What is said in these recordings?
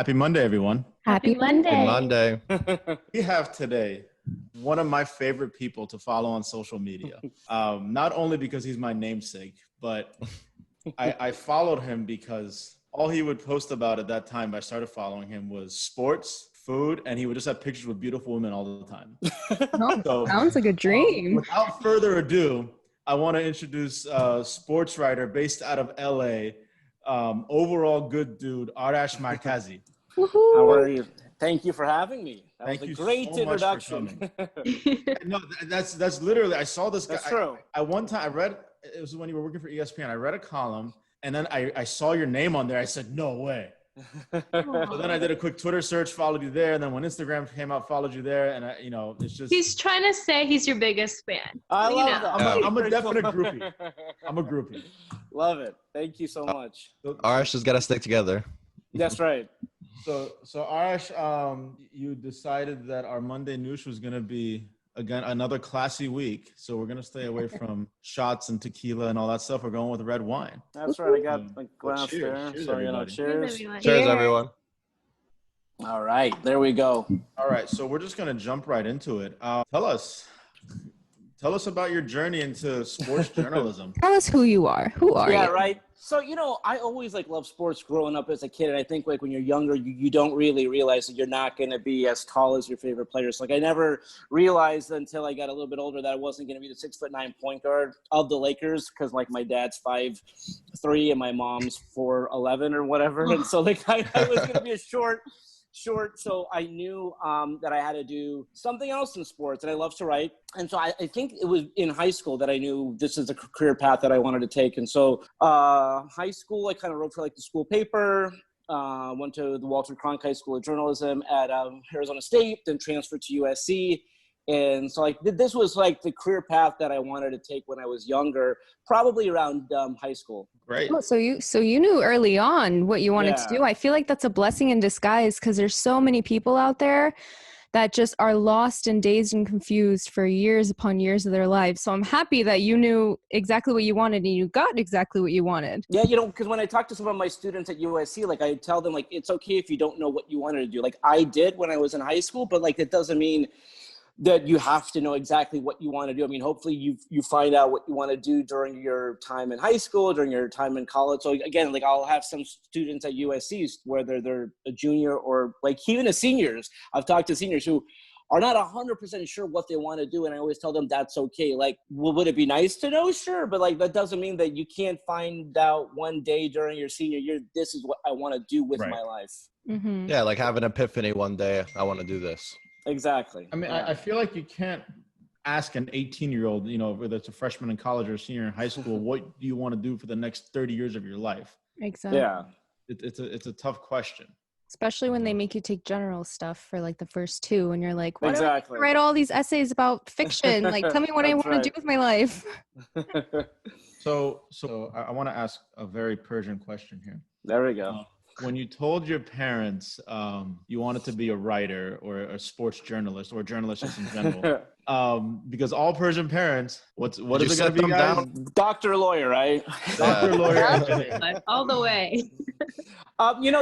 Happy Monday, everyone. Happy Happy Monday. Monday. We have today one of my favorite people to follow on social media. Not only because he's my namesake, but I followed him because all he would post about at that time, I started following him, was sports, food, and he would just have pictures with beautiful women all the time. Oh, sounds like a dream. Without further ado, I want to introduce a sports writer based out of LA, overall good dude, Arash Markazi. How are you? Thank you for having me. That Thank was you a great so much for introduction. No, that's literally, I saw this guy. That's true. I one time I read, it was when you were working for ESPN. I read a column and then I saw your name on there. I said, no way. So then I did a quick Twitter search, followed you there. And then when Instagram came out, followed you there. And it's just. He's trying to say he's your biggest fan. I love that. I'm a definite groupie. I'm a groupie. Love it. Thank you so much. Arash has got to stick together. That's right. So Arash, you decided that our Monday news was going to be, again, another classy week. So we're going to stay away from shots and tequila and all that stuff. We're going with red wine. That's right. I got a glass cheers. there. Cheers, So, everybody. cheers. Cheers, everyone. All right. There we go. All right. So we're just going to jump right into it. Tell us about your journey into sports journalism. Tell us who you are. Who are you? Yeah, right. So, I always loved sports growing up as a kid. And I think when you're younger, you don't really realize that you're not going to be as tall as your favorite players. I never realized until I got a little bit older that I wasn't going to be the 6'9" point guard of the Lakers. Cause my dad's 5'3" and my mom's 4'11" or whatever. And so I was going to be a short. So I knew that I had to do something else in sports, and I love to write. And so I think it was in high school that I knew this is a career path that I wanted to take. And so high school, I kind of wrote for the school paper, went to the Walter Cronkite School of Journalism at Arizona State, then transferred to USC. And so this was the career path that I wanted to take when I was younger, probably around high school. Great. Oh, so you knew early on what you wanted to do. I feel like that's a blessing in disguise because there's so many people out there that just are lost and dazed and confused for years upon years of their lives. So I'm happy that you knew exactly what you wanted and you got exactly what you wanted. Yeah, because when I talk to some of my students at USC, I tell them it's okay if you don't know what you wanted to do. I did when I was in high school, but that doesn't mean that you have to know exactly what you want to do. I mean, hopefully you find out what you want to do during your time in high school, during your time in college. So again, I'll have some students at USC, whether they're a junior or even the seniors. I've talked to seniors who are not 100% sure what they want to do. And I always tell them that's okay. Would it be nice to know? Sure. But that doesn't mean that you can't find out one day during your senior year, this is what I want to do with my life. Mm-hmm. Yeah, have an epiphany one day. I want to do this. Exactly. I mean, I feel like you can't ask an 18-year-old, whether it's a freshman in college or a senior in high school, what do you want to do for the next 30 years of your life? Exactly. Yeah. It's a tough question. Especially when they make you take general stuff for the first two and you're like, why do I have to Exactly. write all these essays about fiction? Tell me what I want to do with my life. So I want to ask a very Persian question here. There we go. When you told your parents you wanted to be a writer or a sports journalist or a journalist just in general, because all Persian parents, what is it going to be, guys? Doctor, lawyer, right? Doctor, lawyer, engineer. All the way.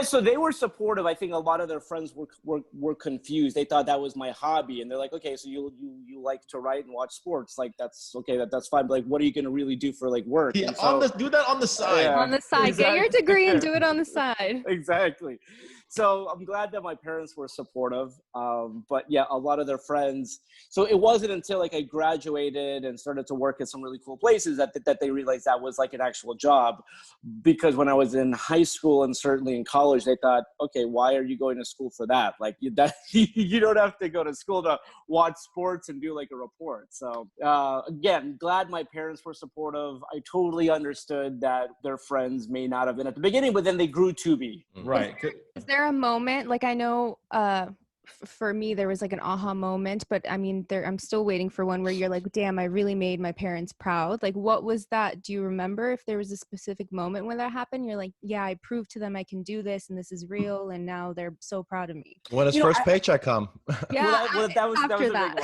So they were supportive. I think a lot of their friends were confused. They thought that was my hobby, and they're like, okay, so you like to write and watch sports, that's okay, that's fine. But what are you going to really do for work? Yeah, do that on the side. Yeah, on the side, exactly. Get your degree and do it on the side. Exactly. So I'm glad that my parents were supportive. But yeah, a lot of their friends. So it wasn't until I graduated and started to work at some really cool places that they realized that was an actual job. Because when I was in high school and certainly in college, they thought, okay, why are you going to school for that? You don't have to go to school to watch sports and do a report. So again, glad my parents were supportive. I totally understood that their friends may not have been at the beginning, but then they grew to be. Right. Is there a moment, I know for me there was an aha moment, but I mean I'm still waiting for one where you're damn, I really made my parents proud. What was that? Do you remember if there was a specific moment when that happened? You're yeah, I proved to them I can do this and this is real, and now they're so proud of me. When his first paycheck come? Yeah, that was a big one.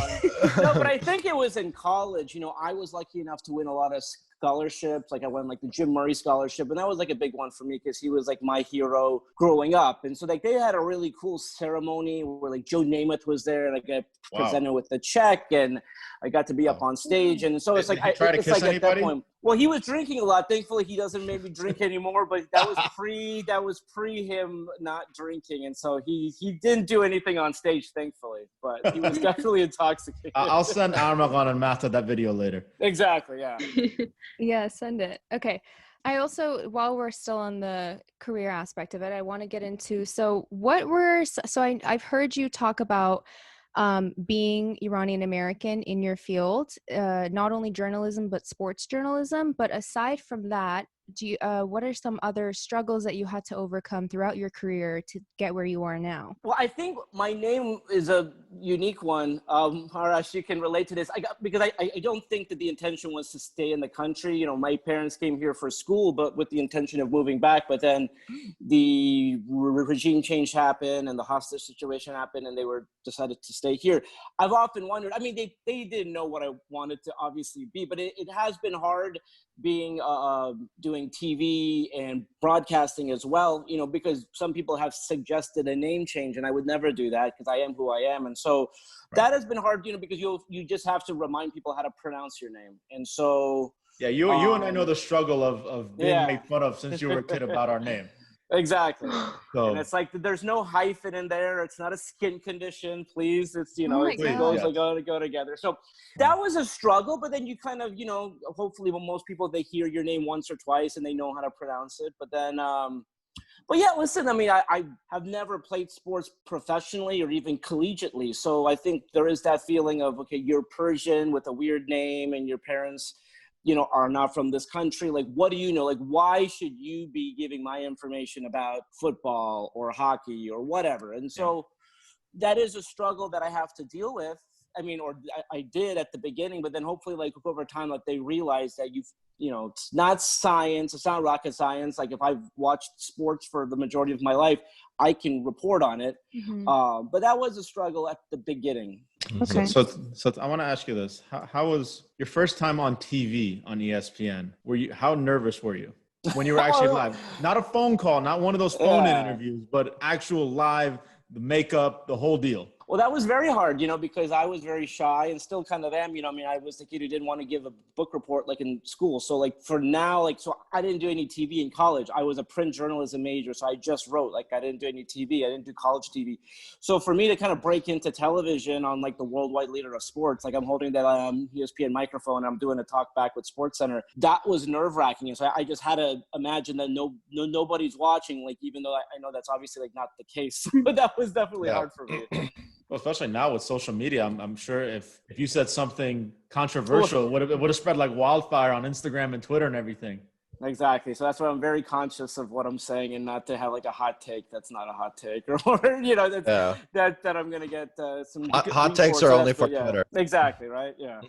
No, but I think it was in college. I was lucky enough to win a lot of scholarships. Like I won like the Jim Murray scholarship, and that was like a big one for me because he was like my hero growing up. And so like they had a really cool ceremony where like Joe Namath was there, and like I presented with the check, and I got to be up on stage. And so it's Did like he try to it's kiss like anybody? at that point. Well, he was drinking a lot. Thankfully, he doesn't maybe drink anymore. But that was pre him not drinking, and so he didn't do anything on stage, thankfully. But he was definitely intoxicated. I'll send Armagon and Matt that video later. Exactly. Yeah. Yeah, send it. Okay. I also, while we're still on the career aspect of it, I want to get into, I've heard you talk about being Iranian American in your field, not only journalism, but sports journalism. But aside from that, what are some other struggles that you had to overcome throughout your career to get where you are now? Well, I think my name is a unique one. Arash, you can relate to this. Because I don't think that the intention was to stay in the country. You know, my parents came here for school, but with the intention of moving back. But then the regime change happened and the hostage situation happened, and they decided to stay here. I've often wondered, I mean, they didn't know what I wanted to obviously be, but it has been hard being doing TV and broadcasting as well, you know, because some people have suggested a name change, and I would never do that because I am who I am. And so that has been hard, you know, because you just have to remind people how to pronounce your name. And so yeah, you and I know the struggle of being made fun of since you were a kid about our name. Exactly. So, and it's like there's no hyphen in there. It's not a skin condition, please. It's, you know, Oh it goes go together. So that was a struggle, but then you kind of, you know, hopefully when most people, they hear your name once or twice and they know how to pronounce it. But then, but yeah, listen, I mean, I have never played sports professionally or even collegiately. So I think there is that feeling of, okay, you're Persian with a weird name and your parents, you know, are not from this country. Like, what do you know? Like, why should you be giving my information about football or hockey or whatever? And so that is a struggle that I have to deal with. I mean, or I did at the beginning, but then hopefully like over time, like they realize that you know, it's not science, it's not rocket science. Like if I've watched sports for the majority of my life, I can report on it. Mm-hmm. But that was a struggle at the beginning. Okay. So I want to ask you this: how was your first time on TV on ESPN? How nervous were you when you were actually live? Not a phone call, not one of those phone-in interviews, but actual live, the makeup, the whole deal. Well, that was very hard, you know, because I was very shy and still kind of am, you know, I mean, I was the kid who didn't want to give a book report like in school. So like for now, like, so I didn't do any TV in college. I was a print journalism major. So I just wrote, like, I didn't do any TV. I didn't do college TV. So for me to kind of break into television on like the worldwide leader of sports, like I'm holding that ESPN microphone and I'm doing a talk back with SportsCenter, that was nerve wracking. And so I just had to imagine that nobody's watching, like, even though I know that's obviously like not the case, but that was definitely hard for me. Well, especially now with social media, I'm sure if you said something controversial, it would have spread like wildfire on Instagram and Twitter and everything. Exactly. So that's why I'm very conscious of what I'm saying and not to have like a hot take that's not a hot take or you know, that I'm going to get some hot takes are only for Twitter. Exactly. Right. Yeah.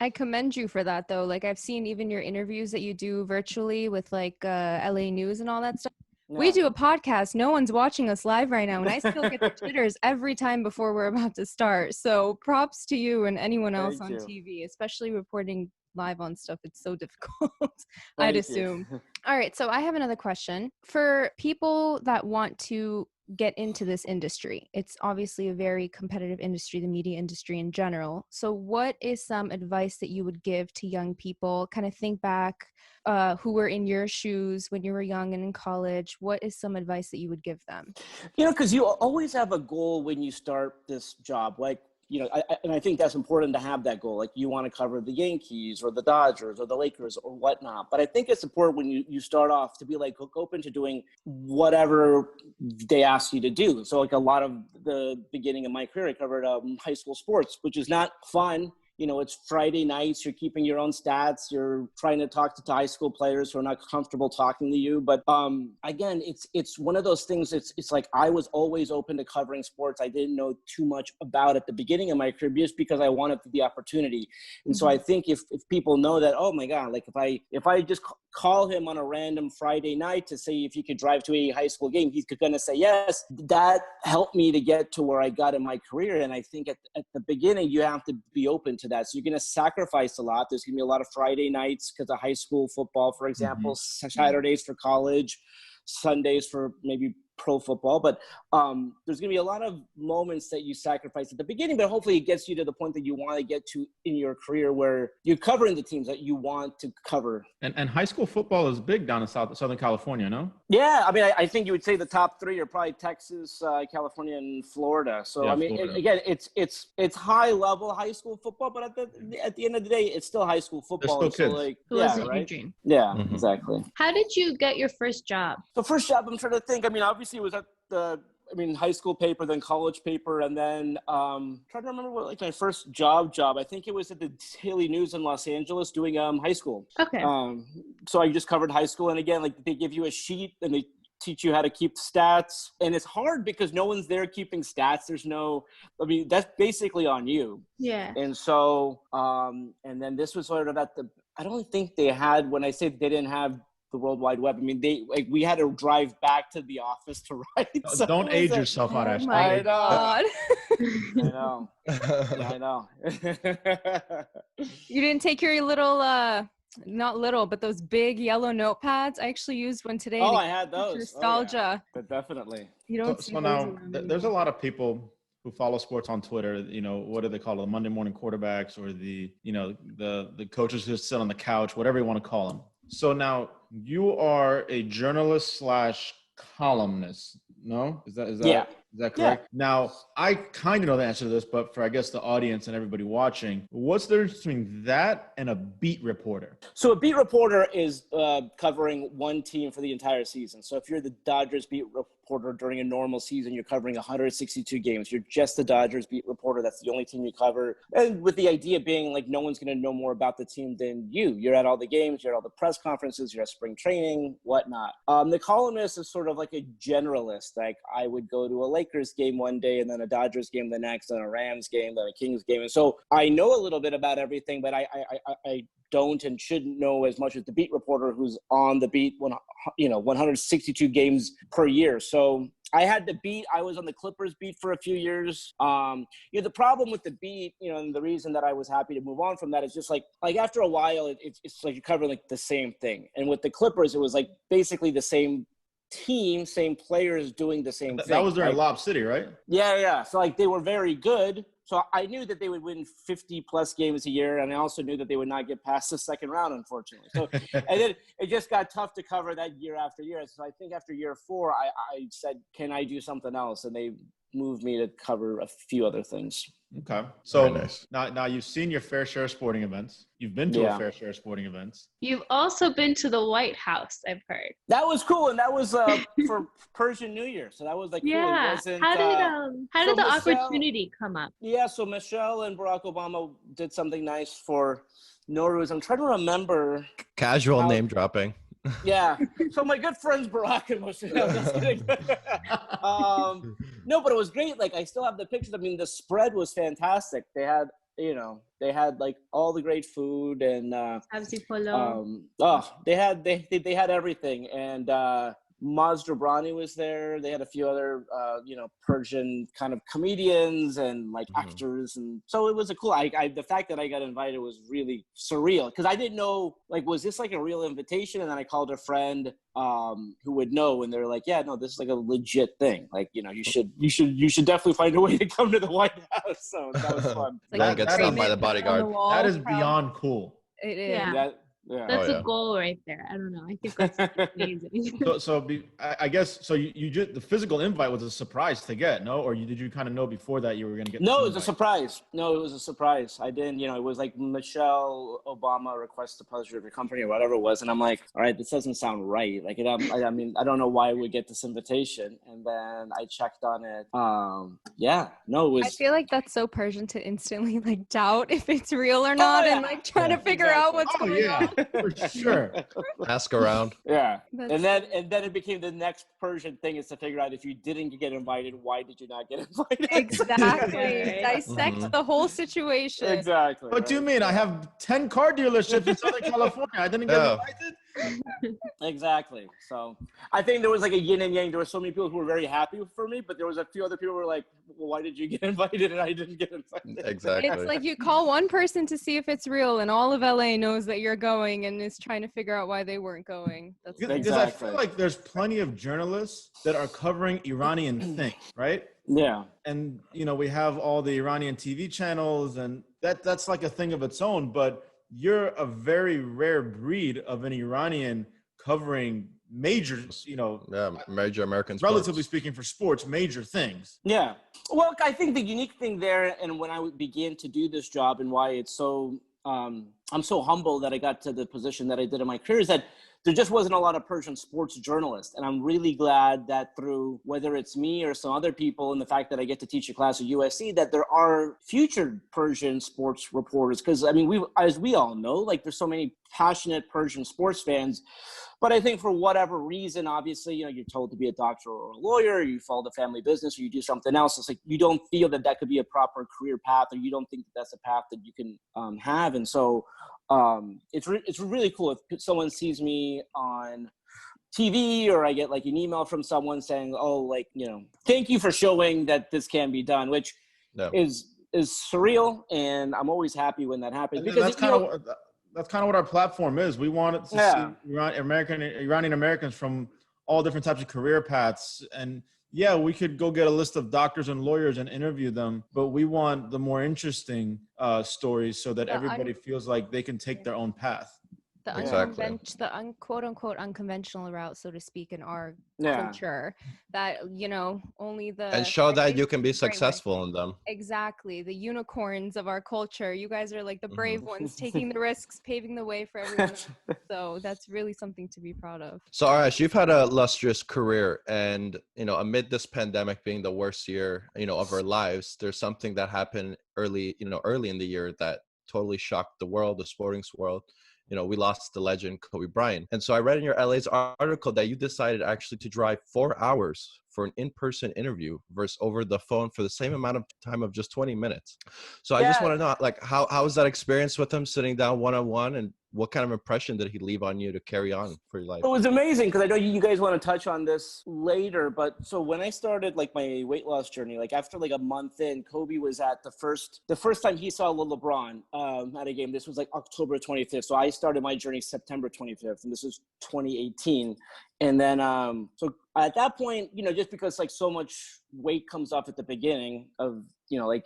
I commend you for that though. Like I've seen even your interviews that you do virtually with like LA News and all that stuff. Yeah. We do a podcast. No one's watching us live right now. And I still get the Twitters every time before we're about to start. So props to you and anyone else on TV, especially reporting live on stuff. It's so difficult, I'd assume. All right. So I have another question. For people that want to get into this industry, it's obviously a very competitive industry, the media industry in general. So what is some advice that you would give to young people? Kind of think back who were in your shoes when you were young and in college. What is some advice that you would give them? You know, because you always have a goal when you start this job. Like, you know, I think that's important to have that goal. Like you want to cover the Yankees or the Dodgers or the Lakers or whatnot. But I think it's important when you start off to be like open to doing whatever they ask you to do. So like a lot of the beginning of my career, I covered high school sports, which is not fun. You know, it's Friday nights, you're keeping your own stats, you're trying to talk to high school players who are not comfortable talking to you. But again, it's one of those things, it's like I was always open to covering sports. I didn't know too much about at the beginning of my career just because I wanted the opportunity. And so I think if people know that, oh my God, like if I just call him on a random Friday night to say if he could drive to a high school game, he's going to say yes. That helped me to get to where I got in my career. And I think at the beginning, you have to be open to that. So you're going to sacrifice a lot. There's going to be a lot of Friday nights because of high school football, for example, Saturdays for college, Sundays for maybe pro football, but there's going to be a lot of moments that you sacrifice at the beginning, but hopefully it gets you to the point that you want to get to in your career where you're covering the teams that you want to cover. And high school football is big down in Southern California, no? Yeah, I mean, I think you would say the top three are probably Texas, California, and Florida. So yeah, I mean, again, it's high level high school football, but at the end of the day, it's still high school football. They're still so kids. yeah, right. Dream. Yeah, exactly. How did you get your first job? The first job, I'm trying to think. I mean, obviously it was at high school paper, then college paper, and then trying to remember what like my first job. I think it was at the Daily News in Los Angeles doing high school. Okay. So I just covered high school, and again, like they give you a sheet and they teach you how to keep stats, and it's hard because no one's there keeping stats. That's basically on you. Yeah. And so, and then this was sort of I don't think they had, when I say they didn't have the World Wide Web, I mean, we had to drive back to the office to write. So don't age yourself, Arash. Oh my God. I know. You didn't take your little, not little, but those big yellow notepads. I actually used one today. I had those. Nostalgia. But definitely. You don't So now there's a lot of people who follow sports on Twitter. What do they call it? The Monday morning quarterbacks, or the coaches who sit on the couch, whatever you want to call them. So now you are a journalist / columnist. No? Is that yeah. Is that correct? Yeah. Now, I kind of know the answer to this, but for, I guess, the audience and everybody watching, what's the difference between that and a beat reporter? So a beat reporter is covering one team for the entire season. So if you're the Dodgers beat reporter during a normal season, you're covering 162 games. You're just the Dodgers beat reporter. That's the only team you cover. And with the idea being like no one's going to know more about the team than you. You're at all the games. You're at all the press conferences. You're at spring training, whatnot. The columnist is sort of like a generalist. Like I would go to a Lakers game one day and then a Dodgers game the next, and a Rams game, then a Kings game. And so I know a little bit about everything, but I don't and shouldn't know as much as the beat reporter who's on the beat 162 games per year. So I had the beat. I was on the Clippers beat for a few years. The problem with the beat, and the reason that I was happy to move on from that is just like after a while, it's like you cover like the same thing. And with the Clippers, it was like basically the same team, same players doing the same thing. That was during Lob City, right? Yeah. So like they were very good. So I knew that they would win 50 plus games a year. And I also knew that they would not get past the second round, unfortunately. So, and then it just got tough to cover that year after year. So I think after year 4, I said, can I do something else? And they moved me to cover a few other things. Okay. So nice. now you've seen your fair share of sporting events. You've been to a fair share of sporting events. You've also been to the White House, I've heard. That was cool. And that was for Persian New Year. So that was like, yeah. Cool. How did the opportunity come up? Yeah. So Michelle and Barack Obama did something nice for Nowruz. I'm trying to remember. Casual name dropping. Yeah. So my good friends Barack and Michelle. No, just kidding. No, but it was great. Like I still have the pictures. I mean, the spread was fantastic. They had, like all the great food and they had everything. And Maz Jobrani was there. They had a few other, Persian kind of comedians and like actors. And so it was the fact that I got invited was really surreal because I didn't know, like, was this like a real invitation? And then I called a friend who would know. And they're like, yeah, no, this is like a legit thing. Like, you should definitely find a way to come to the White House. So that was fun. Don't get stopped by the bodyguard. That is beyond cool. It is. Yeah. Yeah. That's a goal right there. I don't know. I think that's amazing. I guess you just the physical invite was a surprise to get, no? Or did you kind of know before that you were going to get? No, it was a surprise. I didn't. It was like Michelle Obama requests the pleasure of your company or whatever it was, and I'm like, all right, this doesn't sound right. Like, I mean, I don't know why we get this invitation, and then I checked on it. It was. I feel like that's so Persian to instantly like doubt if it's real or not, and like try to figure out what's going on. For sure. Ask around. Yeah. And then it became the next Persian thing is to figure out if you didn't get invited, why did you not get invited? Exactly. Dissect the whole situation. Exactly. What do you mean? I have 10 car dealerships in Southern California. I didn't get invited? Exactly. So I think there was like a yin and yang. There were so many people who were very happy for me, but there was a few other people who were like, well, why did you get invited and I didn't get invited? Exactly. It's like you call one person to see if it's real, and all of LA knows that you're going and is trying to figure out why they weren't going. That's Because I feel like there's plenty of journalists that are covering Iranian things, right? Yeah. And we have all the Iranian TV channels, and that's like a thing of its own. But you're a very rare breed of an Iranian covering major, major American sports. relatively speaking, for sports, major things. Yeah. Well, I think the unique thing there, and when I began to do this job, and why it's so, I'm so humble that I got to the position that I did in my career, is that there just wasn't a lot of Persian sports journalists. And I'm really glad that through, whether it's me or some other people, and the fact that I get to teach a class at USC, that there are future Persian sports reporters. Because, I mean, as we all know, like, there's so many passionate Persian sports fans. But I think for whatever reason, obviously, you're told to be a doctor or a lawyer, or you follow the family business, or you do something else. It's like you don't feel that could be a proper career path, or you don't think that that's a path that you can have. And so it's really cool if someone sees me on TV, or I get like an email from someone saying, oh, like, thank you for showing that this can be done, which is surreal. And I'm always happy when that happens, because that's kind of what our platform is. We wanted to see Iranian Americans from all different types of career paths. And we could go get a list of doctors and lawyers and interview them, but we want the more interesting stories so that everybody feels like they can take their own path. The quote unquote unconventional route, so to speak, in our culture, that only the and show that you can be successful in them. Exactly, the unicorns of our culture. You guys are like the brave ones, taking the risks, paving the way for everyone else. So that's really something to be proud of. So Arash, you've had a illustrious career, and amid this pandemic being the worst year of our lives, there's something that happened early in the year that totally shocked the world, the sporting world. We lost the legend Kobe Bryant. And so I read in your LA's article that you decided actually to drive 4 hours for an in-person interview versus over the phone for the same amount of time of just 20 minutes. So I just want to know, like, how was that experience with him sitting down one-on-one, and what kind of impression did he leave on you to carry on for your life? It was amazing, because I know you guys want to touch on this later, but so when I started like my weight loss journey, like after like a month in, Kobe was at the first time he saw LeBron at a game. This was like October 25th. So I started my journey September 25th, and this is 2018. And then, so at that point, just because like so much weight comes off at the beginning of, like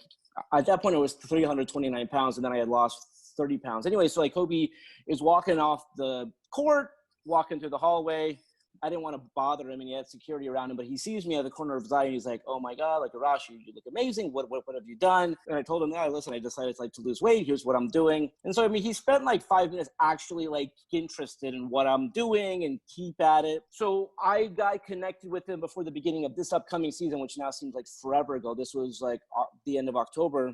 at that point it was 329 pounds, and then I had lost 30 pounds. Anyway, so like Kobe is walking off the court, walking through the hallway. I didn't want to bother him, and he had security around him, but he sees me at the corner of his eye, and he's like, oh my God, like, Arash, you look amazing. What have you done? And I told him, listen, I decided to lose weight. Here's what I'm doing. And so, I mean, he spent like 5 minutes actually like interested in what I'm doing and keep at it. So I got connected with him before the beginning of this upcoming season, which now seems like forever ago. This was like the end of October.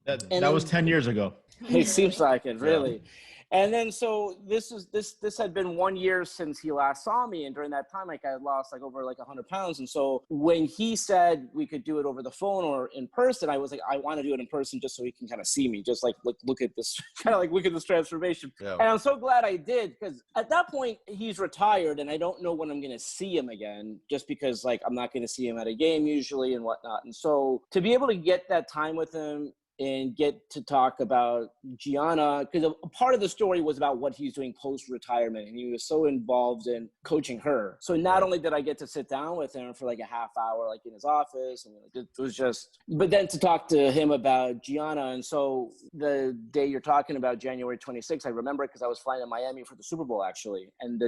That was 10 years ago. It seems like it, really. Yeah. And then, so this had been 1 year since he last saw me. And during that time, like, I had lost like over like 100 pounds. And so when he said we could do it over the phone or in person, I was like, I want to do it in person just so he can kind of see me, just like look at this, kind of like look at this transformation. Yeah. And I'm so glad I did, because at that point he's retired and I don't know when I'm going to see him again, just because like I'm not going to see him at a game usually and whatnot. And so to be able to get that time with him and get to talk about Gianna, because a part of the story was about what he's doing post-retirement, and he was so involved in coaching her. So not only did I get to sit down with him for like a half hour, like in his office, and it was just, but then to talk to him about Gianna. And so the day you're talking about, January 26th, I remember it because I was flying to Miami for the Super Bowl, actually. And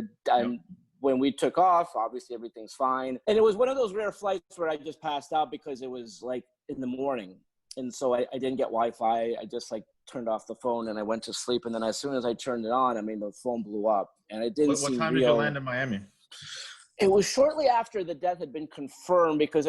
when we took off, obviously everything's fine. And it was one of those rare flights where I just passed out because it was like in the morning. And so I didn't get Wi-Fi. I just like turned off the phone and I went to sleep. And then as soon as I turned it on, I mean, the phone blew up. And it didn't seem real. What time did you land in Miami? It was shortly after the death had been confirmed, because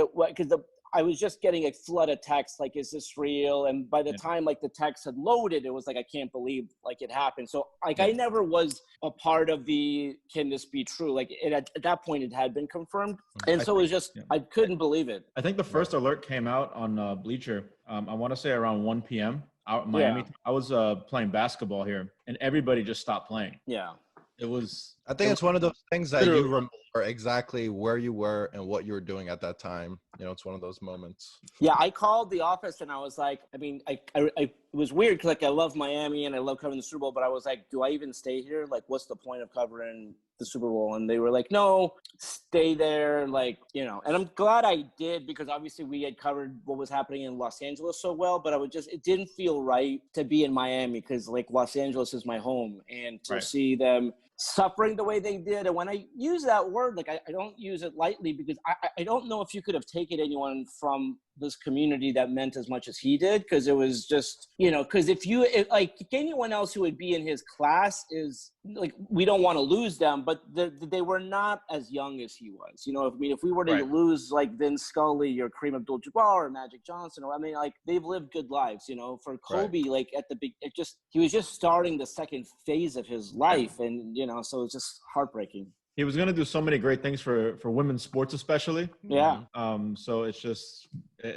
I was just getting a flood of texts like, is this real? And by the time like the text had loaded, it was like, I can't believe like it happened. So like I never was a part of the, can this be true? Like at that point it had been confirmed. And so it was just, I couldn't believe it. I think the first alert came out on Bleacher. I want to say around 1 p.m. out in Miami. I was playing basketball here and everybody just stopped playing. Yeah. It was I think it's one of those things that you Literally. remember exactly where you were and what you were doing at that time. You know, it's one of those moments. Yeah, I called the office and I was like, I mean, it was weird because like I love Miami and I love covering the Super Bowl, but I was like, do I even stay here? Like, what's the point of covering the Super Bowl? And they were like, no, stay there. Like, you know, and I'm glad I did because obviously we had covered what was happening in Los Angeles so well, but it didn't feel right to be in Miami because like Los Angeles is my home, and to see them suffering the way they did. And when I use that word, like I don't use it lightly because I don't know if you could have taken anyone from this community that meant as much as he did, because it was just, you know, because if like anyone else who would be in his class is like, we don't want to lose them, but they were not as young as he was. You know, I mean, if we were to lose like Vince Scully or Kareem Abdul-Jabbar or Magic Johnson, or I mean, like they've lived good lives. You know, for Kobe, like at the big, he was just starting the second phase of his life, and you know, so it's just heartbreaking. He was going to do so many great things for women's sports, especially. Yeah. So it's just,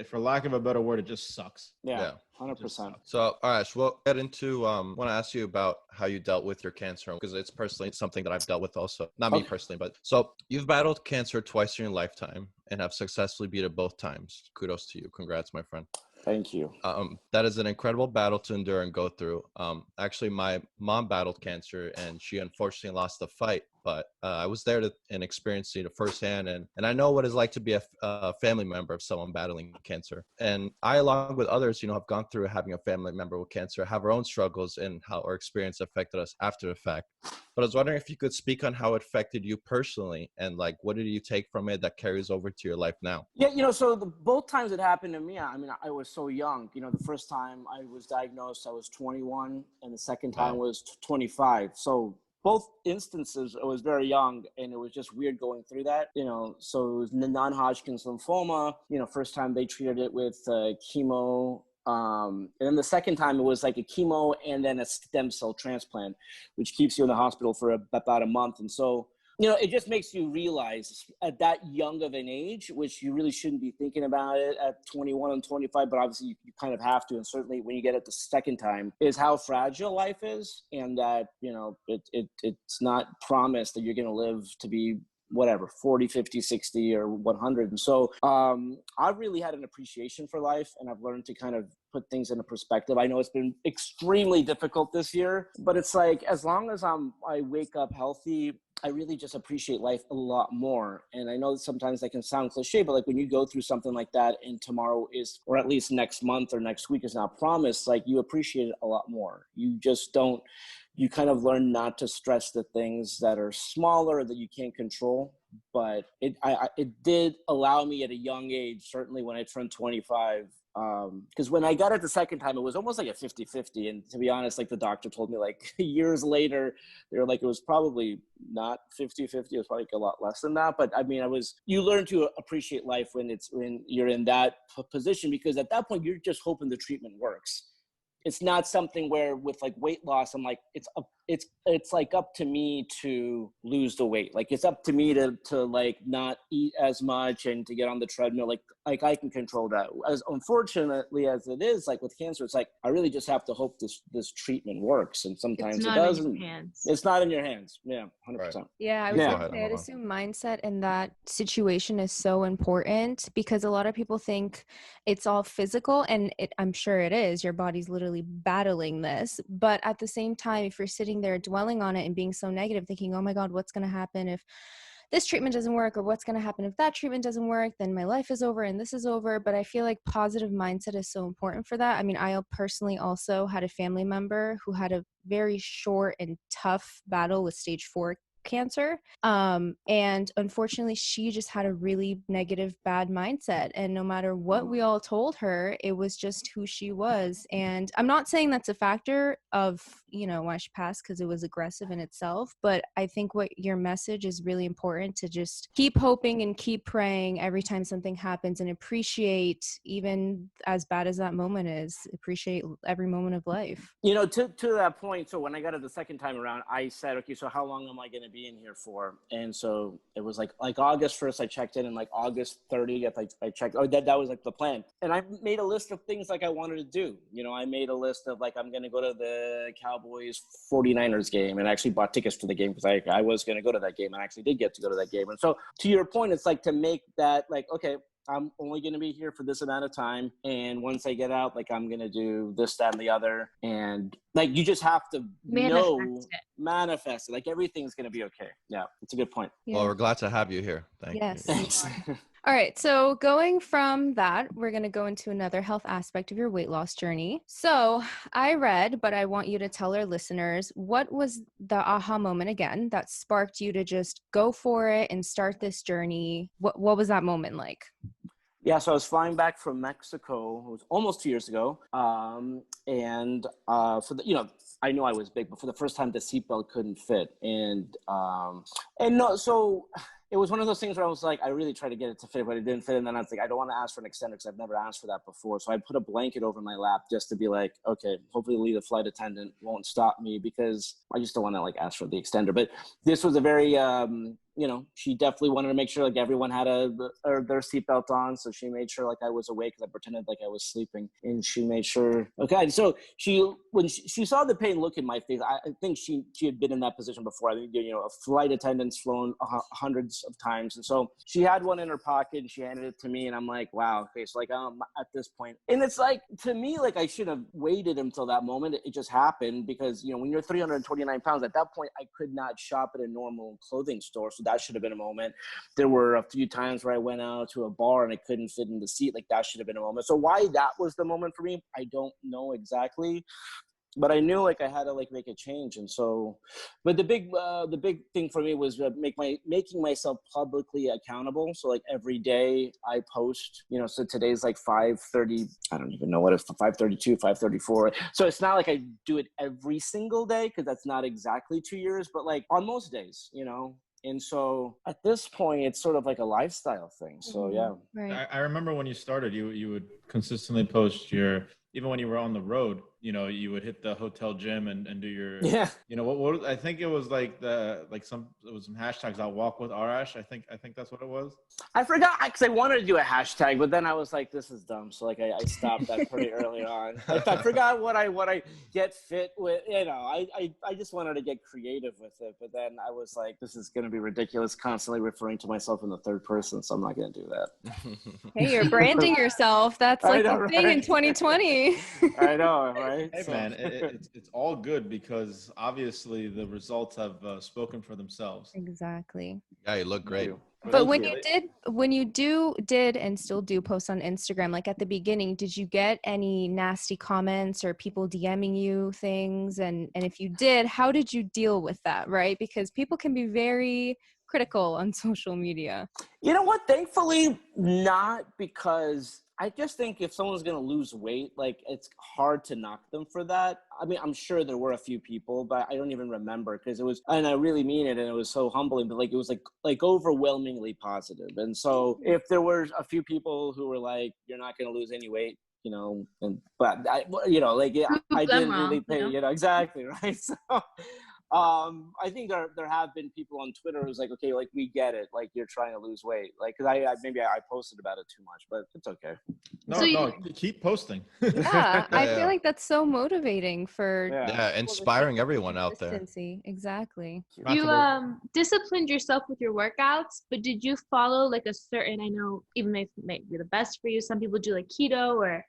for lack of a better word, it just sucks. Yeah. 100%. So, Arash, we'll get into, want to ask you about how you dealt with your cancer, because it's personally something that I've dealt with also. Not me personally, but so you've battled cancer twice in your lifetime and have successfully beat it both times. Kudos to you. Congrats, my friend. Thank you. That is an incredible battle to endure and go through. Actually, my mom battled cancer and she unfortunately lost the fight, but I was there and experiencing it firsthand. And I know what it's like to be a family member of someone battling cancer. And I, along with others, you know, have gone through having a family member with cancer, have our own struggles and how our experience affected us after the fact. But I was wondering if you could speak on how it affected you personally, and like, what did you take from it that carries over to your life now? Yeah, you know, so both times it happened to me, I mean, I was so young. You know, the first time I was diagnosed, I was 21, and the second time was 25. So both instances, I was very young, and it was just weird going through that, you know. So it was non-Hodgkin's lymphoma. You know, first time they treated it with chemo. And then the second time it was like a chemo and then a stem cell transplant, which keeps you in the hospital for about a month. And so, you know, it just makes you realize at that young of an age, which you really shouldn't be thinking about it at 21 and 25, but obviously you kind of have to. And certainly when you get it the second time, is how fragile life is. And that, you know, it's not promised that you're going to live to be whatever, 40, 50, 60, or 100. And so I've really had an appreciation for life, and I've learned to kind of put things into perspective. I know it's been extremely difficult this year, but it's like, as long as I wake up healthy, I really just appreciate life a lot more. And I know that sometimes that can sound cliche, but like when you go through something like that and tomorrow is, or at least next month or next week is not promised, like you appreciate it a lot more. You just don't, you kind of learn not to stress the things that are smaller that you can't control. But it did allow me at a young age, certainly when I turned 25, because when I got it the second time, it was almost like a 50-50. And to be honest, like the doctor told me like years later, they were like, it was probably not 50-50. It was probably a lot less than that. But I mean, you learn to appreciate life when you're in that position, because at that point, you're just hoping the treatment works. It's not something where with like weight loss, I'm like, it's like up to me to lose the weight. Like it's up to me to like not eat as much and to get on the treadmill. Like I can control that. As unfortunately as it is, like with cancer, it's like, I really just have to hope this treatment works. And sometimes it doesn't. It's not in your hands. Yeah. 100%. Right. Yeah. I was going to say, I'd assume mindset in that situation is so important, because a lot of people think it's all physical, and I'm sure it is. Your body's literally battling this. But at the same time, if you're sitting there dwelling on it and being so negative, thinking, oh my God, what's going to happen if this treatment doesn't work, or what's going to happen if that treatment doesn't work, then my life is over and this is over. But I feel like positive mindset is so important for that. I mean, I personally also had a family member who had a very short and tough battle with stage 4 cancer. And unfortunately, she just had a really negative, bad mindset. And no matter what we all told her, it was just who she was. And I'm not saying that's a factor of, you know, why she passed, because it was aggressive in itself. But I think what your message is really important, to just keep hoping and keep praying every time something happens, and appreciate, even as bad as that moment is, appreciate every moment of life. You know, to that point, so when I got it the second time around, I said, okay, so how long am I going to be in here for? And so it was like August 1st, I checked in, and like August 30th, I checked. Oh, that was like the plan. And I made a list of things like I wanted to do. I made a list of like, I'm going to go to the Cowboys 49ers game, and I actually bought tickets to the game because I was going to go to that game, and I actually did get to go to that game. And so to your point, it's like to make that like, okay, I'm only going to be here for this amount of time. And once I get out, like I'm going to do this, that, and the other. And like, you just have to manifest it. Like everything's going to be okay. Yeah. It's a good point. Yeah. Well, we're glad to have you here. Yes. Thanks. All right. So going from that, we're going to go into another health aspect of your weight loss journey. So I read, but I want you to tell our listeners, what was the aha moment again that sparked you to just go for it and start this journey? What was that moment like? Yeah, so I was flying back from Mexico. It was almost 2 years ago, and for the, I knew I was big, but for the first time, the seatbelt couldn't fit, and no, so it was one of those things where I was like, I really tried to get it to fit, but it didn't fit, and then I was like, I don't want to ask for an extender because I've never asked for that before, so I put a blanket over my lap just to be like, okay, hopefully the flight attendant won't stop me because I just don't want to like ask for the extender. But this was a very she definitely wanted to make sure like everyone had their seatbelt on. So she made sure like I was awake because I pretended like I was sleeping, and she made sure. Okay. So when she saw the pain look in my face, I think she had been in that position before. I think, a flight attendant's flown hundreds of times. And so she had one in her pocket and she handed it to me, and I'm like, wow. Okay. So like, at this point, and it's like, to me, like I should have waited until that moment. It just happened because, when you're 329 pounds at that point, I could not shop at a normal clothing store. So that should have been a moment. There were a few times where I went out to a bar and I couldn't fit in the seat. Like that should have been a moment. So why that was the moment for me, I don't know exactly, but I knew like I had to like make a change. And so, but the big thing for me was making myself publicly accountable. So like every day I post, so today's like 5:30. I don't even know what it's 5:32, 5:34. So it's not like I do it every single day because that's not exactly 2 years, but like on most days, And so at this point, it's sort of like a lifestyle thing. So yeah. Right. I remember when you started, you would consistently post even when you were on the road, you would hit the hotel gym and do your, what I think it was like some hashtags. I'll walk with Arash. I think that's what it was. I forgot because I wanted to do a hashtag, but then I was like, this is dumb. So like I stopped that pretty early on. I forgot what I get fit with, I just wanted to get creative with it. But then I was like, this is going to be ridiculous, constantly referring to myself in the third person. So I'm not going to do that. Hey, you're branding yourself. That's like the thing in 2020. I know, right? Hey, man, it's all good because obviously the results have spoken for themselves. Exactly. Yeah, you look great. But when you did and still do post on Instagram, like at the beginning, did you get any nasty comments or people DMing you things? And if you did, how did you deal with that, right? Because people can be very critical on social media. You know what? Thankfully not, because I just think if someone's going to lose weight, like it's hard to knock them for that. I mean, I'm sure there were a few people, but I don't even remember because it was, and I really mean it. And it was so humbling, but like, it was like overwhelmingly positive. And so if there were a few people who were like, you're not going to lose any weight, but I didn't really pay, exactly. Right. So, I think there have been people on Twitter who's like, okay, like we get it, like you're trying to lose weight, like because I posted about it too much, but it's okay. No, keep posting. Yeah, I feel like that's so motivating for inspiring everyone out there. Exactly. You disciplined yourself with your workouts, but did you follow like a certain? I know even if it might be the best for you, some people do like keto or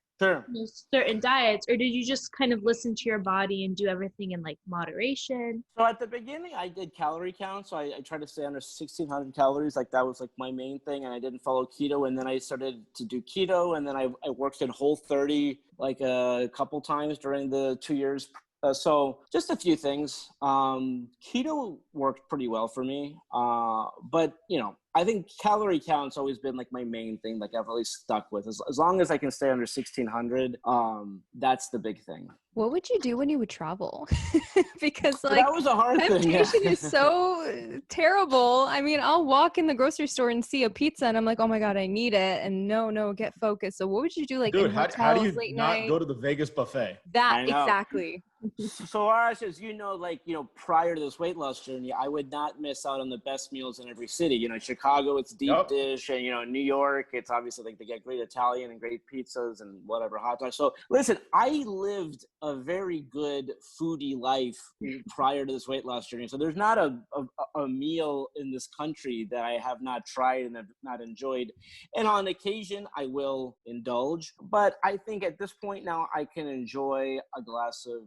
certain diets, or did you just kind of listen to your body and do everything in like moderation? So at the beginning I did calorie count, so I tried to stay under 1,600 calories, like that was like my main thing, and I didn't follow keto, and then I started to do keto, and then I worked in Whole30 like a couple times during the 2 years. So just a few things. Keto worked pretty well for me, but I think calorie count's always been like my main thing. Like I've really stuck with as long as I can stay under 1600. That's the big thing. What would you do when you would travel? Because like that was a hard thing. temptation is so terrible. I mean, I'll walk in the grocery store and see a pizza and I'm like, oh my God, I need it. And no, get focused. So what would you do like Dude, in hotels, how do you late not night? go to the Vegas buffet? That I know. exactly. So Arash, as you know, like, prior to this weight loss journey, I would not miss out on the best meals in every city. Chicago, it's deep dish, and New York, it's obviously like they get great Italian and great pizzas and whatever, hot dogs. So listen, I lived a very good foodie life prior to this weight loss journey. So there's not a meal in this country that I have not tried and have not enjoyed. And on occasion, I will indulge. But I think at this point now, I can enjoy a glass of,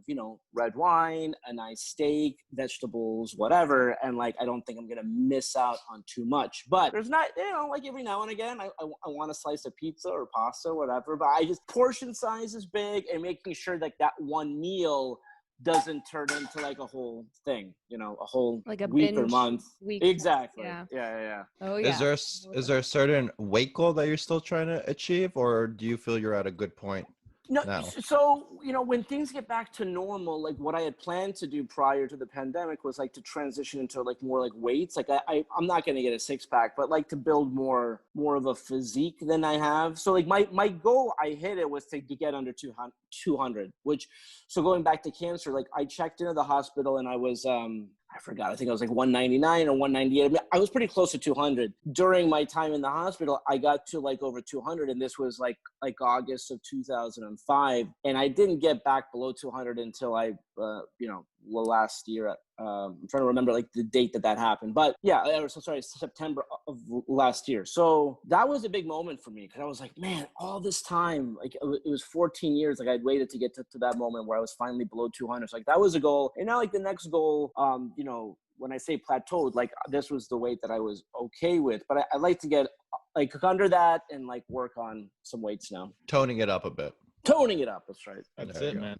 red wine, a nice steak, vegetables, whatever. And like, I don't think I'm going to miss out on too much. But there's not, like every now and again, I want a slice of pizza or pasta or whatever. But portion size is big and making sure that one meal doesn't turn into like a whole thing, a whole like a week or binge month. week. Exactly. Yeah. Yeah. Oh yeah. Is there a certain weight goal that you're still trying to achieve, or do you feel you're at a good point No, now? so, when things get back to normal, like what I had planned to do prior to the pandemic was like to transition into like more like weights. Like I'm not going to get a 6-pack, but like to build more of a physique than I have. So like my goal, I hit it, was to get under 200, so going back to cancer, like I checked into the hospital and I was, I forgot. I think I was like 199 or 198. I mean, I was pretty close to 200. During my time in the hospital, I got to like over 200, and this was like August of 2005. And I didn't get back below 200 until last year. I'm trying to remember like the date that happened, but yeah, September of last year. So that was a big moment for me because I was like, man, all this time, like it was 14 years, like I'd waited to get to that moment where I was finally below 200. So like that was a goal. And now like the next goal, when I say plateaued, like this was the weight that I was okay with, but I'd like to get like under that and like work on some weights now. Toning it up a bit. Toning it up. That's right. That's it, man.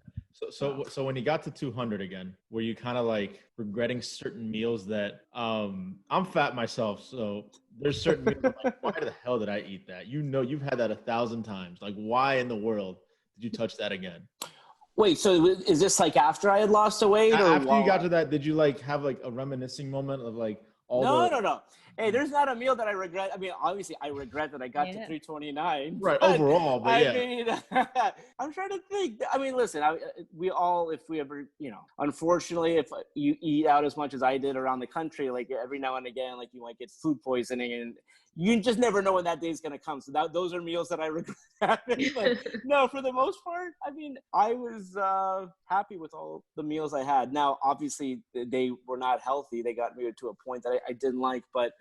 So when you got to 200 again, were you kind of like regretting certain meals that I'm fat myself, so there's certain meals I'm like, why the hell did I eat that? You've had that 1,000 times. Like, why in the world did you touch that again? Wait, so is this like after I had lost the weight, or after you got to that? Did you like have like a reminiscing moment of like all No. Hey, there's not a meal that I regret. I mean, obviously, I regret that I got to 329. Right, overall, but I mean, I'm trying to think. I mean, listen, if we ever, unfortunately, if you eat out as much as I did around the country, like every now and again, like you might get food poisoning, and you just never know when that day is going to come. So those are meals that I regret having. But no, for the most part, I mean, I was happy with all the meals I had. Now, obviously, they were not healthy. They got me to a point that I didn't like, but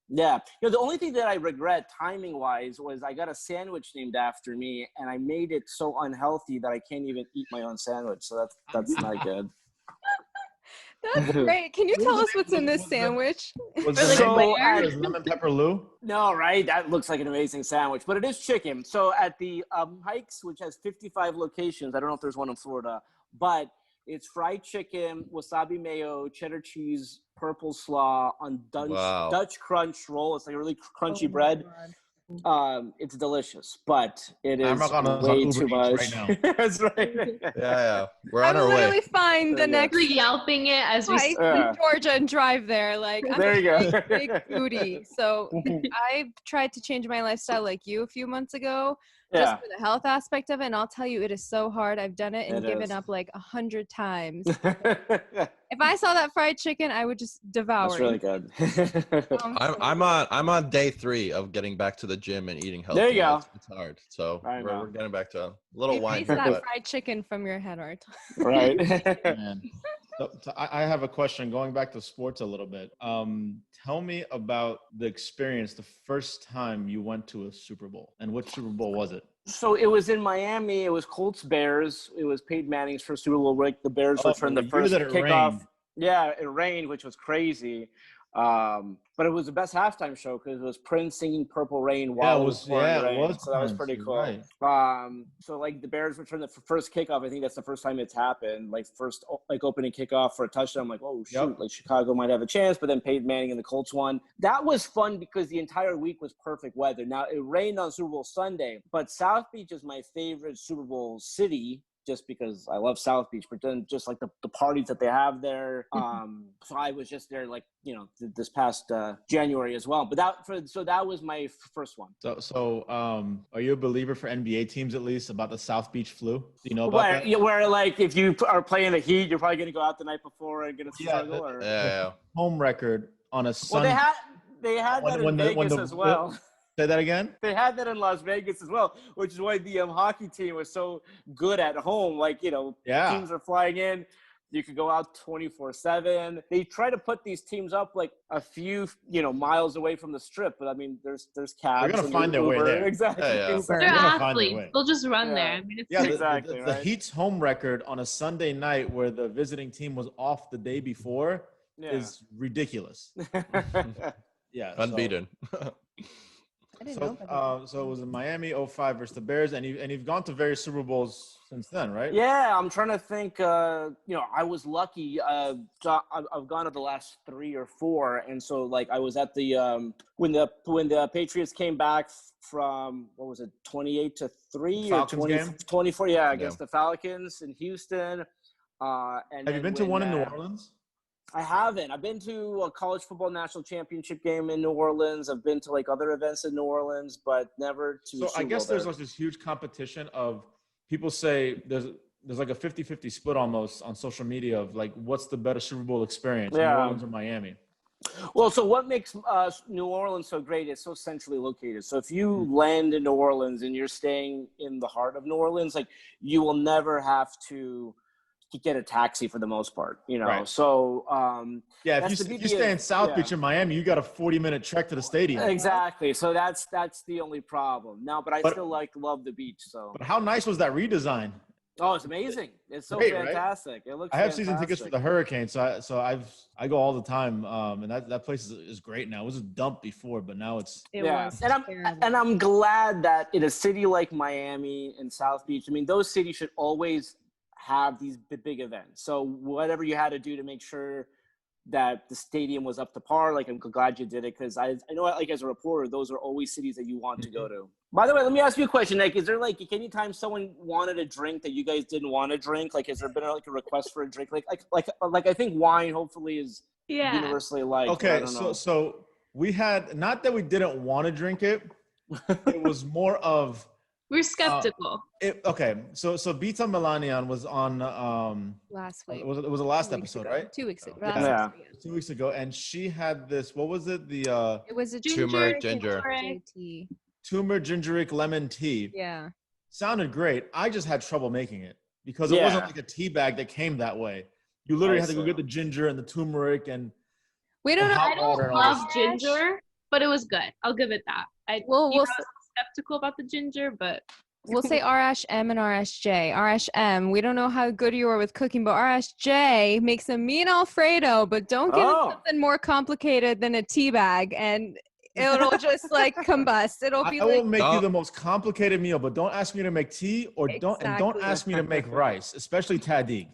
yeah, the only thing that I regret timing wise was I got a sandwich named after me and I made it so unhealthy that I can't even eat my own sandwich. So that's not good. That's great. Can you tell us what's in this sandwich? Was it lemon pepper Lou? No, right? That looks like an amazing sandwich, but it is chicken. So at the Hikes, which has 55 locations, I don't know if there's one in Florida, but it's fried chicken, wasabi mayo, cheddar cheese, purple slaw on Dutch crunch roll. It's like a really crunchy bread. It's delicious, but it is way too much. Right now. That's right. Yeah. We're on our way. I'm literally find the next yelping it as we in Georgia and drive there. Like I'm there you a go. big foodie. So I tried to change my lifestyle like you a few months ago. Just for the health aspect of it, and I'll tell you, it is so hard. I've done it and given up like 100 times. If I saw that fried chicken, I would just devour That's really good. I'm on day 3 of getting back to the gym and eating healthy. There you go. It's hard, so we're getting back to a little wine. Erase that fried chicken from your head, Art. Right. Man. So I have a question going back to sports a little bit. Tell me about the experience the first time you went to a Super Bowl, and what Super Bowl was it? So it was in Miami. It was Colts Bears. It was Peyton Manning's first Super Bowl. Where the Bears returned the first kickoff. Yeah, it rained, which was crazy. But it was the best halftime show because it was Prince singing Purple Rain while it was pouring rain. So that was pretty cool. Right. So like the Bears returned the first kickoff. I think that's the first time it's happened. Like first like opening kickoff for a touchdown. I'm like, oh shoot, like Chicago might have a chance, but then Peyton Manning and the Colts won. That was fun because the entire week was perfect weather. Now it rained on Super Bowl Sunday, but South Beach is my favorite Super Bowl city, just because I love South Beach, but then just like the parties that they have there. So I was just there like, this past January as well. But that was my first one. So are you a believer for NBA teams at least about the South Beach flu? Do you know about that? Where like if you are playing the Heat, you're probably going to go out the night before and get a struggle? Home record on a Sunday. Well, they had that in Vegas as well. Say that again? They had that in Las Vegas as well, which is why the hockey team was so good at home. Like, teams are flying in. You could go out 24/7. They try to put these teams up like a few, miles away from the strip. But I mean, there's cabs. They're gonna find their way there. Exactly. They're athletes. They'll just run there. I mean, it's exactly. The Heat's home record on a Sunday night where the visiting team was off the day before is ridiculous. Unbeaten. So it was in Miami 05 versus the Bears, and you've gone to various Super Bowls since then, right? Yeah, I'm trying to think. I was lucky. I've gone to the last 3 or 4, and so like I was at the when the Patriots came back from 28-3 or 24 against the Falcons in Houston. And have you been to one in New Orleans? I haven't. I've been to a college football national championship game in New Orleans. I've been to like other events in New Orleans, but never to. So I guess there's like this huge competition of people say there's like a 50-50 split almost on social media of like what's the better Super Bowl experience, New Orleans or Miami? Well, so what makes New Orleans so great is so centrally located. So if you land in New Orleans and you're staying in the heart of New Orleans, like you will never have to get a taxi for the most part, Right. So if you stay in South Beach in Miami, you got a 40-minute trek to the stadium. Exactly. So that's the only problem. But I still love the beach. So. But how nice was that redesign? Oh, it's amazing! It's so fantastic. Right? It looks. I have season tickets for the Hurricane, so I go all the time, and that place is great now. It was a dump before, but now it's. And I'm glad that in a city like Miami and South Beach, I mean, those cities should always have these big events. So whatever you had to do to make sure that the stadium was up to par, like I'm glad you did it, because I know, like as a reporter, those are always cities that you want to go to. By the way, let me ask you a question, Nick. Is there like anytime someone wanted a drink that you guys didn't want to drink? Like, has there been like a request for a drink? Like I think wine hopefully is universally liked. Okay, so we had, not that we didn't want to drink it, it was more of. We're skeptical. So Bita Melanian was on last week. It was the last episode, right? 2 weeks ago. 2 weeks ago, and she had this. What was it? It was a ginger. Turmeric gingeric lemon tea. Yeah. Sounded great. I just had trouble making it because it wasn't like a tea bag that came that way. You literally had to go get the ginger and the turmeric and. We don't know. I don't love ginger, but it was good. I'll give it that. We'll skeptical about the ginger, but we'll say Arash M and Arash J. Arash M, we don't know how good you are with cooking, but Arash J makes a mean Alfredo, but don't give it something more complicated than a tea bag, and it'll just like combust. I will make you the most complicated meal, but don't ask me to make tea don't ask me to make rice, especially tahdig.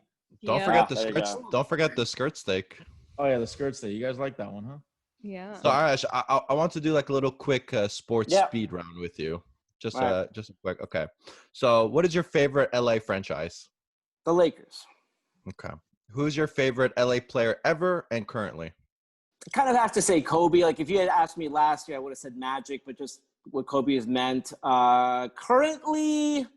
Don't forget the skirts. Don't forget the skirt steak. Oh yeah, the skirt steak. You guys like that one, huh? Yeah. So Arash, I want to do like a little quick sports speed round with you. Just a quick. Okay. So what is your favorite LA franchise? The Lakers. Okay. Who's your favorite LA player ever and currently? I kind of have to say Kobe. Like if you had asked me last year, I would have said Magic, but just what Kobe has meant. Currently,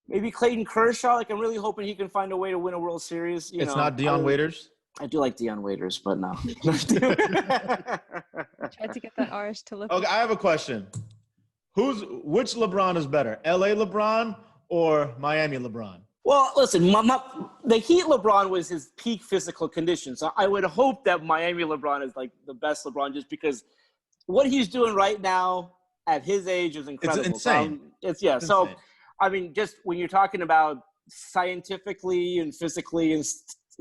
maybe Clayton Kershaw. Like I'm really hoping he can find a way to win a World Series. It's not Dion Waiters. I do like Dion Waiters, but no. Tried to get that Arash to look. Okay, I have a question. Which LeBron is better, LA LeBron or Miami LeBron? Well, listen, the Heat LeBron was his peak physical condition. So I would hope that Miami LeBron is like the best LeBron just because what he's doing right now at his age is incredible. It's insane. It's insane. I mean, just when you're talking about scientifically and physically and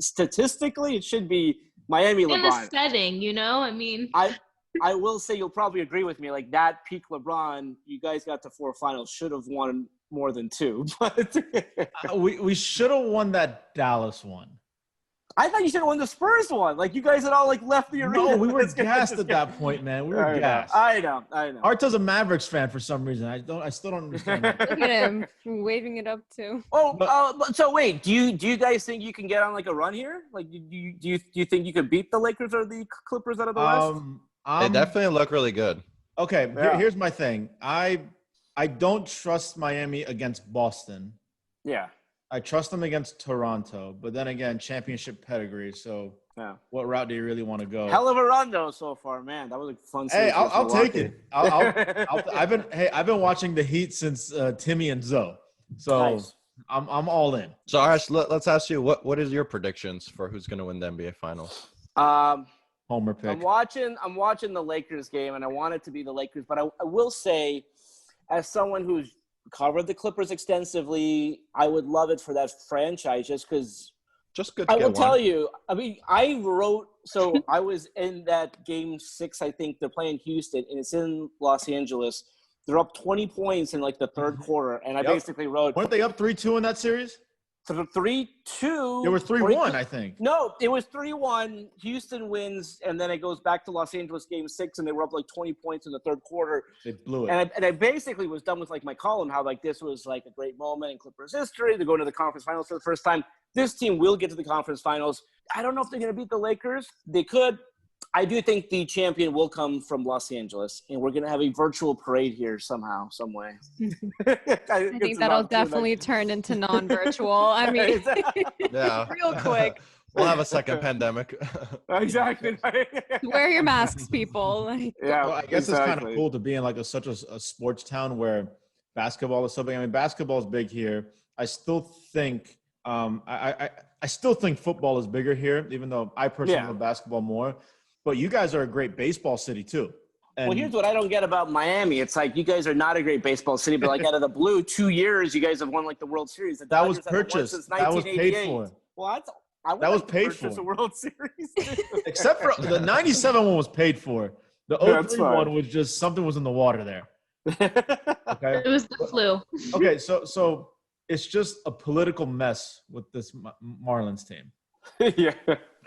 statistically, it should be Miami In the LeBron. setting, you know? I mean, I will say you'll probably agree with me. Like that peak LeBron, you guys got to 4 finals, should have won more than 2. But We should have won that Dallas one. I thought you should have won the Spurs one. Like you guys had all like left the arena. No, we were gassed at that point, man. We were gassed. I know. Arto's a Mavericks fan for some reason. I still don't understand that. Look at him waving it up too. So wait, do you guys think you can get on like a run here? Like, do you think you could beat the Lakers or the Clippers out of the West? They definitely look really good. Okay, Yeah. here's my thing. I don't trust Miami against Boston. Yeah. I trust them against Toronto, but then again, championship pedigree. So, Yeah. what route do you really want to go? Hell of a run though so far, man. That was a fun. Hey, series I'll take Milwaukee. it. I've been watching the Heat since Timmy and Zoe, so Nice. I'm all in. So, Arash, let's ask you what is your predictions for who's going to win the NBA Finals? Homer pick. I'm watching the Lakers game, and I want it to be the Lakers. But I will say, as someone who's covered the Clippers extensively, I would love it for that franchise just because. Just good. To I get will one. tell you. I mean, I was in that game 6. I think they're playing Houston, and it's in Los Angeles. They're up 20 points in like the third quarter, and I basically wrote. Weren't they up 3-2 in that series? 3-2. They were 3-1, I think. No, it was 3-1. Houston wins, and then it goes back to Los Angeles game 6, and they were up like 20 points in the third quarter. They blew it. And I basically was done with like my column, how like this was like a great moment in Clippers history. They're going to the conference finals for the first time. This team will get to the conference finals. I don't know if they're going to beat the Lakers. They could. I do think the champion will come from Los Angeles, and we're going to have a virtual parade here somehow, some way. I think that'll definitely turn into non-virtual. I mean, Yeah. real quick. We'll have a second pandemic. Exactly. Wear your masks, people. Like, Yeah, Well, I guess it's kind of exactly. cool to be in like such a sports town where basketball is so big. I mean, basketball is big here. I still think I still think football is bigger here, even though I personally love basketball more. But you guys are a great baseball city too. And Well, here's what I don't get about Miami. It's like you guys are not a great baseball city, but like out of the blue, 2 years you guys have won like the World Series. The that was Dodgers haven't won purchased. since That was paid 1988. for. Well, I would That was like to paid purchase for. a World Series. Except for the 97 one was paid for. The That's 03 fine. one was just something was in the water there. Okay. it was the flu. Okay, so it's just a political mess with this Marlins team. Yeah.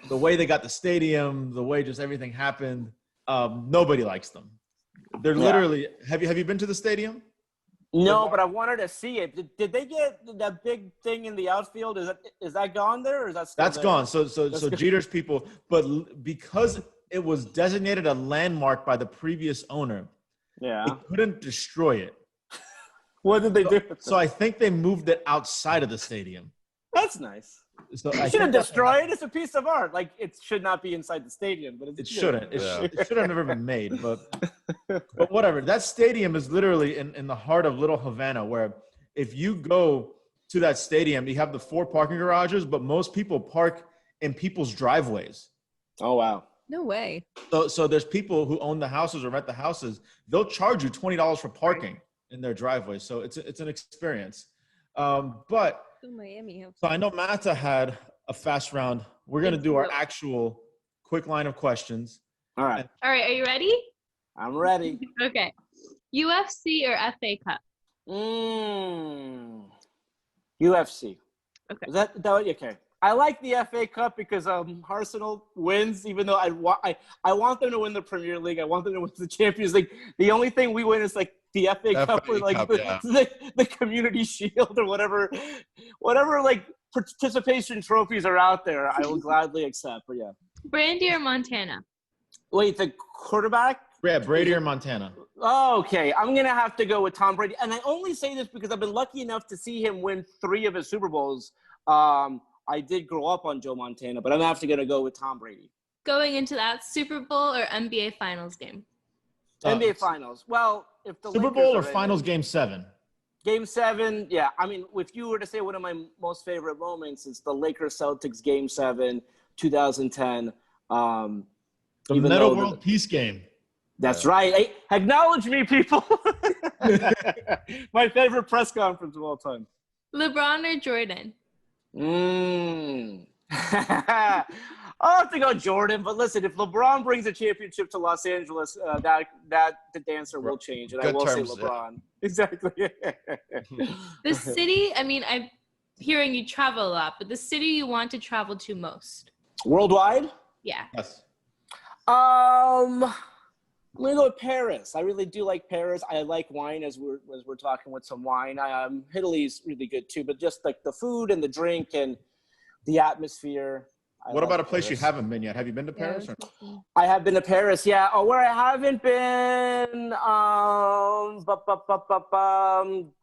The way they got the stadium, the way just everything happened, nobody likes them. They're literally. Have you been to the stadium? No, but I wanted to see it. Did they get that big thing in the outfield? Is that gone there, or is that still That's there? gone. So gone. Jeter's people, but because it was designated a landmark by the previous owner, Yeah. they couldn't destroy it. What did they do? So I think they moved it outside of the stadium. That's nice. So You I shouldn't think destroy it. It's a piece of art. Like it should not be inside the stadium, but it shouldn't. Yeah. It should have never been made. But whatever. That stadium is literally in the heart of Little Havana, where if you go to that stadium, you have the 4 parking garages, but most people park in people's driveways. Oh wow. no way. So there's people who own the houses or rent the houses. They'll charge you $20 for parking in their driveway. So it's an experience. But So Miami. so I know Mata had a fast round. We're gonna do our actual quick line of questions. All right. All right, are you ready? I'm ready. Okay. UFC or FA Cup? UFC. Okay. Is that okay? I like the FA Cup because Arsenal wins, even though I want them to win the Premier League. I want them to win the Champions League. The only thing we win is like the FA Cup or like Cup, the Community Shield or whatever like participation trophies are out there. I will gladly accept. But yeah. Brandy or Montana? Wait, the quarterback? Yeah, Brady or Montana. Oh, okay. I'm going to have to go with Tom Brady. And I only say this because I've been lucky enough to see him win 3 of his Super Bowls. I did grow up on Joe Montana, but I'm actually going to go with Tom Brady. Going into that Super Bowl or NBA Finals game? NBA Finals. Well, if the Super Lakers Bowl or are in Finals it. Game 7? Game 7, yeah. I mean, if you were to say one of my most favorite moments, it's the Lakers-Celtics Game 7, 2010. The Even Meta though World Peace Game. That's right. Hey, acknowledge me, people. My favorite press conference of all time. LeBron or Jordan? I'll have to go Jordan. But listen, if LeBron brings a championship to Los Angeles, the answer will change, and I will say LeBron. Yeah. Exactly. The city. I mean, I'm hearing you travel a lot, but the city you want to travel to most worldwide? Yeah. Yes. I'm gonna go with Paris. I really do like Paris. I like wine, as we're talking with some wine. Italy's really good too, but just like the food and the drink and the atmosphere. What about a place you haven't been yet? Have you been to Paris? I have been to Paris, yeah. Oh, where I haven't been,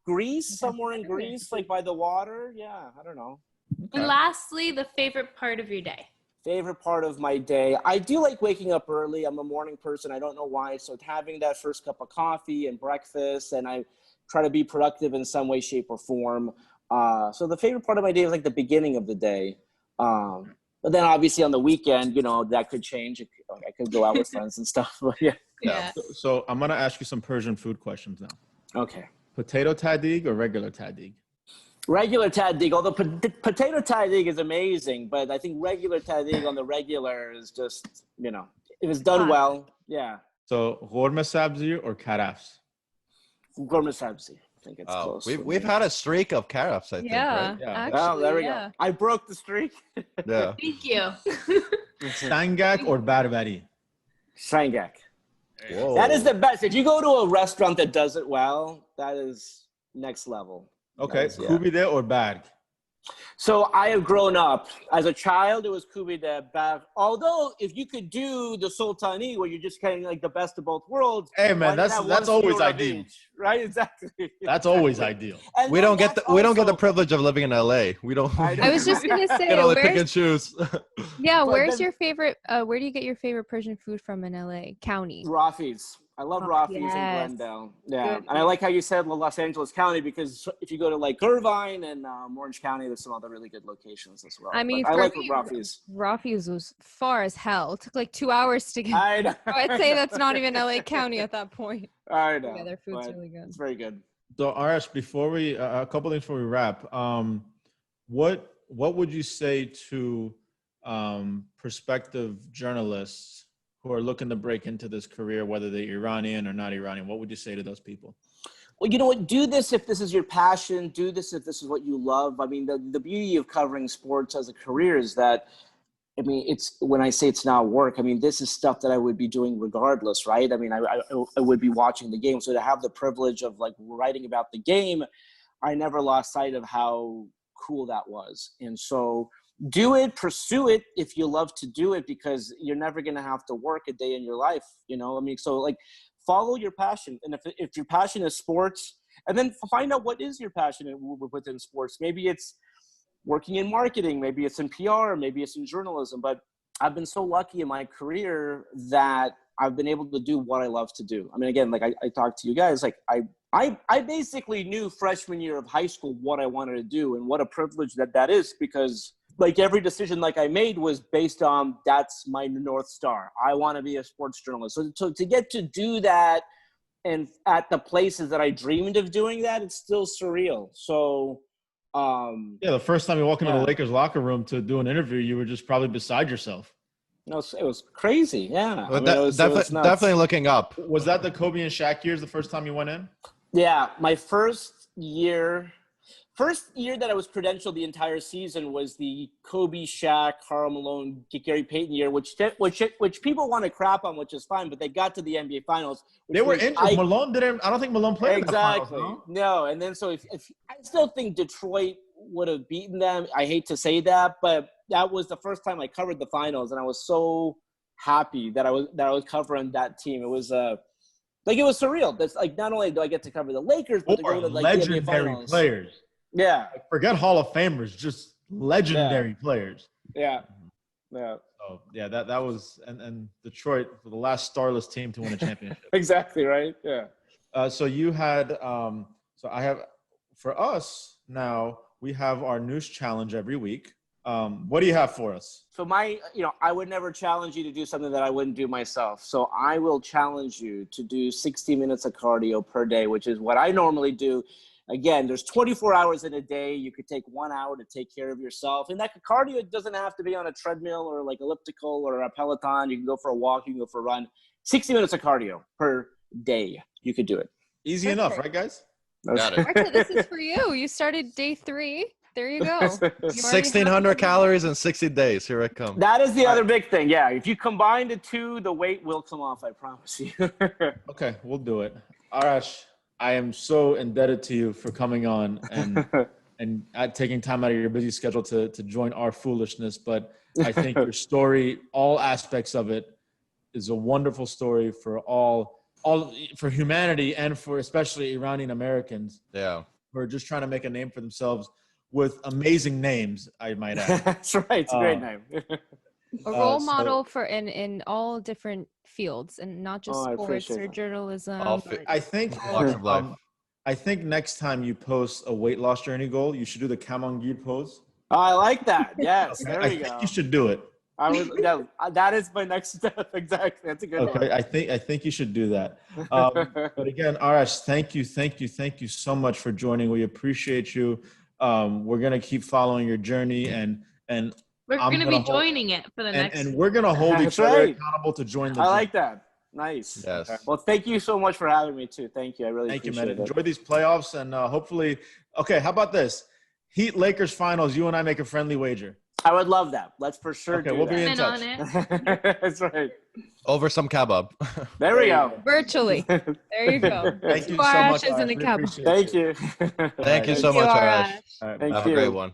Greece, somewhere in Greece, like by the water. Yeah, I don't know. Okay. And lastly, the favorite part of your day. Favorite part of my day. I do like waking up early. I'm a morning person. I don't know why. So having that first cup of coffee and breakfast, and I try to be productive in some way, shape, or form. So the favorite part of my day is like the beginning of the day. But then obviously on the weekend, that could change. I could go out with friends and stuff. But yeah. So I'm going to ask you some Persian food questions now. Okay. Potato tahdig or regular tahdig? Regular tahdig. Although potato tahdig is amazing, but I think regular tahdig on the regular is just, if it's done well, yeah. So ghormeh sabzi or karafs? Ghormeh sabzi. I think it's close. We've had a streak of carrots, I think, right? Yeah, actually, there we go. I broke the streak. Yeah. Thank you. Sangak or barbari? Sangak. Whoa. That is the best. If you go to a restaurant that does it well, that is next level. Okay, kubide or barg? So I have grown up. As a child, it was kubide barg. Although, if you could do the sultani, where you're just kind of like the best of both worlds. Hey man, that's always ideal, right? Exactly. That's always ideal. And we don't get the privilege of living in LA. We don't. I was just gonna say, can only pick and choose. Yeah, where's your favorite? Where do you get your favorite Persian food from in LA County? Rafi's. I love Rafi's in Glendale. Yeah, and I like how you said Los Angeles County, because if you go to like Irvine and Orange County, there's some other really good locations as well. I mean, I like Rafi's. Rafi's was far as hell. It took like 2 hours to get. I know. I'd say that's not even LA County at that point. I know. Yeah, their food's really good. It's very good. So Arash, before we a couple things before we wrap, what would you say to prospective journalists who are looking to break into this career, whether they're Iranian or not Iranian? What would you say to those people? Well, you know what? Do this if this is your passion. Do this if this is what you love. I mean, the beauty of covering sports as a career is that, I mean, it's when I say it's not work, I mean, this is stuff that I would be doing regardless, right? I mean, I would be watching the game. So to have the privilege of like writing about the game, I never lost sight of how cool that was. And so do it, pursue it if you love to do it, because you're never going to have to work a day in your life. I mean, so like follow your passion. And if your passion is sports, and then find out what is your passion within sports. Maybe it's working in marketing, maybe it's in PR, maybe it's in journalism. But I've been so lucky in my career that I've been able to do what I love to do. I mean, again, like I talked to you guys, like I basically knew freshman year of high school what I wanted to do, and what a privilege that is, because like every decision like I made was based on that's my North Star. I want to be a sports journalist. So to get to do that and at the places that I dreamed of doing that, it's still surreal. So the first time you walk into the Lakers locker room to do an interview, you were just probably beside yourself. No, it was crazy. Yeah. Well, definitely looking up. Was that the Kobe and Shaq years, the first time you went in? Yeah. My first year that I was credentialed the entire season was the Kobe, Shaq, Karl Malone, Gary Payton year, which people want to crap on, which is fine, but they got to the NBA Finals. They were injured. Malone didn't. I don't think Malone played exactly. in the finals, no, and then so if I still think Detroit would have beaten them. I hate to say that, but that was the first time I covered the finals, and I was so happy that I was covering that team. It was it was surreal. That's like, not only do I get to cover the Lakers, but to go to like legendary the NBA Finals. Players. Yeah. Forget Hall of Famers, just legendary players. Yeah. Yeah. So yeah, that was and Detroit for the last starless team to win a championship. Exactly right. Yeah. So you had so I have, for us now, we have our news challenge every week. What do you have for us? So I would never challenge you to do something that I wouldn't do myself. So I will challenge you to do 60 minutes of cardio per day, which is what I normally do. again, there's 24 hours in a day. You could take 1 hour to take care of yourself. And that cardio doesn't have to be on a treadmill or like elliptical or a Peloton. You can go for a walk. You can go for a run. 60 minutes of cardio per day. You could do it. Easy enough, right, guys? Got it. Marta, this is for you. You started day 3. There you go. You already 1,600 have- calories in 60 days. Here it comes. That is the other big thing. Yeah. If you combine the two, the weight will come off. I promise you. Okay, we'll do it. Arash, I am so indebted to you for coming on and taking time out of your busy schedule to join our foolishness. But I think your story, all aspects of it, is a wonderful story for all for humanity and for especially Iranian Americans. Yeah. Who are just trying to make a name for themselves with amazing names, I might add. That's right. It's a great name. A role model for in all different fields and not just I sports appreciate or that. journalism. I think Walks of life. I think next time you post a weight loss journey goal, you should do the Kamangir pose. Oh, I like that. Yes. There I we think go. you should do it. That is my next step. Exactly. That's a good Okay, one. I think you should do that. But again, Arash, thank you so much for joining. We appreciate you. We're gonna keep following your journey, and We're I'm going to gonna be hold- joining it for the next. and we're gonna hold That's each other right. accountable to join the. I gym. like that. Nice. Yes. Well, thank you so much for having me too. Thank you. I really Thank you, appreciate man. it. Enjoy these playoffs, and hopefully, okay. How about this? Heat Lakers finals. You and I make a friendly wager. I would love that. Let's for sure Okay, do we'll be that. in on touch. it. That's right. Over some kebab. There we go. Virtually. There you go. Thank you so Arash much. is in Arash. the We cab. appreciate Thank you. Thank you so Thank you, much, Arash. Arash. All right, Thank Have a you. great one.